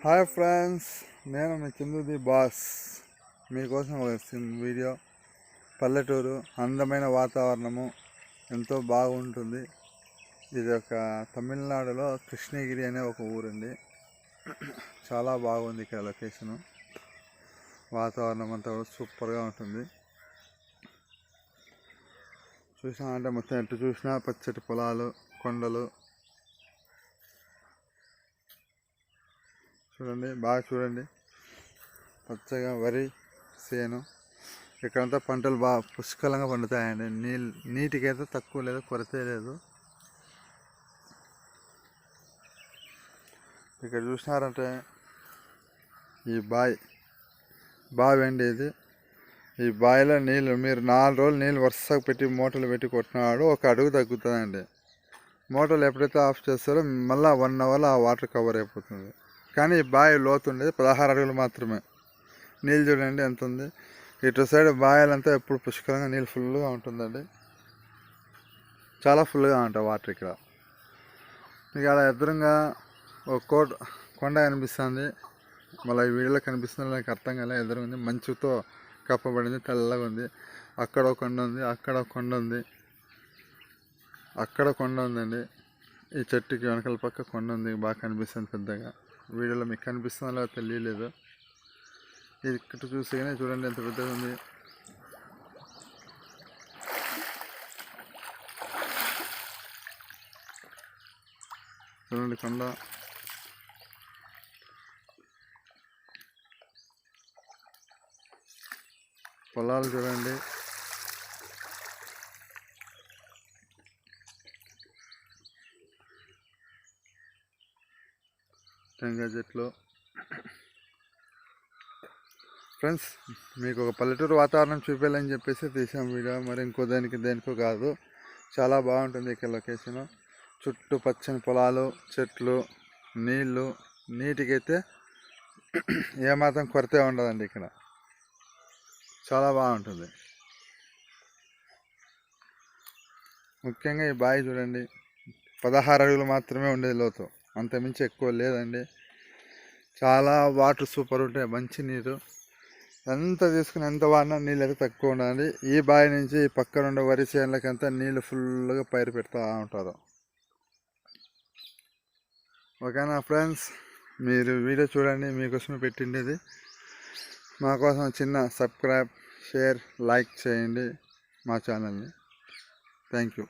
Hi friends, నేను మీ కిందది boss. మీకోసం వచ్చిన వీడియో. పల్లెటూరు, అందమైన వాతావరణము, ఎంతో బాగుంటుంది. ఇది ఒక తమిళనాడులో కృష్ణగిరి అనే ఒక ఊరండి. చాలా బాగుంది ఇక్కడ లొకేషను. వాతావరణం అంతా కూడా సూపర్గా ఉంటుంది. చూసినామంటే మొత్తం ఎటు చూసినా పచ్చటి పొలాలు, కొండలు. చూడండి, బాగా చూడండి, పచ్చగా వరి చేను. ఇక్కడంతా పంటలు బాగా పుష్కలంగా పండుతాయండి. నీటికైతే తక్కువ లేదు, కొరతే లేదు. ఇక్కడ చూసినారంటే ఈ బావి అండి ఇది. ఈ బావిలో నీళ్ళు మీరు 4 రోజులు నీళ్ళు వరుసగా పెట్టి మోటార్లు పెట్టి కొట్టినాడు ఒక అడుగు తగ్గుతుందండి. మోటార్లు ఎప్పుడైతే ఆఫ్ చేస్తారో మళ్ళీ 1 అవర్లో ఆ వాటర్ కవర్ అయిపోతుంది. కానీ ఈ బావి లోతు ఉండేది 16 అడుగులు మాత్రమే. నీళ్ళు చూడండి ఎంత ఉంది. ఇటు సైడ్ బావిలంతా ఎప్పుడు పుష్కలంగా నీళ్ళు ఫుల్గా ఉంటుందండి. చాలా ఫుల్గా ఉంటాయి వాటర్ ఇక్కడ. మీకు అలా ఎదురుగా ఒక కొండ కనిపిస్తుంది. మళ్ళీ ఈ వీడియోలో కనిపిస్తుంది, నాకు అర్థం కాలే. ఎదురుంది, మంచుతో కప్పబడింది, తెల్లగా ఉంది. అక్కడ ఒక కొండ ఉంది, అక్కడ ఒక కొండ ఉంది, అక్కడ కొండ ఉందండి. ఈ చెట్టుకి వెనకాల పక్క కొండ ఉంది, బాగా కనిపిస్తుంది పెద్దగా. వీడియోలో మీకు కనిపిస్తుందో తెలియలేదు. ఇది ఇక్కడ చూసేగానే చూడండి ఎంత పెద్దగా ఉంది. చూడండి కొండ. పొలాలు చూడండి. టెంకాయ చెట్లు. ఫ్రెండ్స్, మీకు ఒక పల్లెటూరు వాతావరణం చూపించాలని చెప్పేసి తీసాం వీడియో. మరి ఇంకో దేనికో కాదు. చాలా బాగుంటుంది ఇక్కడ లొకేషను. చుట్టూ పచ్చని పొలాలు, చెట్లు, నీళ్ళు. నీటికైతే ఏమాత్రం కొరతే ఉండదండి ఇక్కడ. చాలా బాగుంటుంది. ముఖ్యంగా ఈ బావి చూడండి, 16 అడుగులు మాత్రమే ఉండేది లోతు, అంతమించి ఎక్కువ లేదండి. చాలా వాటర్ సూపర్ ఉంటాయి, మంచి నీరు. ఎంత తీసుకుని ఎంత వాడినా నీళ్ళు అయితే తక్కువ ఉండాలి. ఈ బావి నుంచి పక్కన ఉండే వరి చేనులకంతా నీళ్ళు ఫుల్గా పైరు పెడతా ఉంటారు. ఓకేనా ఫ్రెండ్స్, మీరు వీడియో చూడండి, మీకోసమే పెట్టిండేది. మా కోసం చిన్న సబ్స్క్రైబ్, షేర్, లైక్ చేయండి మా ఛానల్ని. Thank you.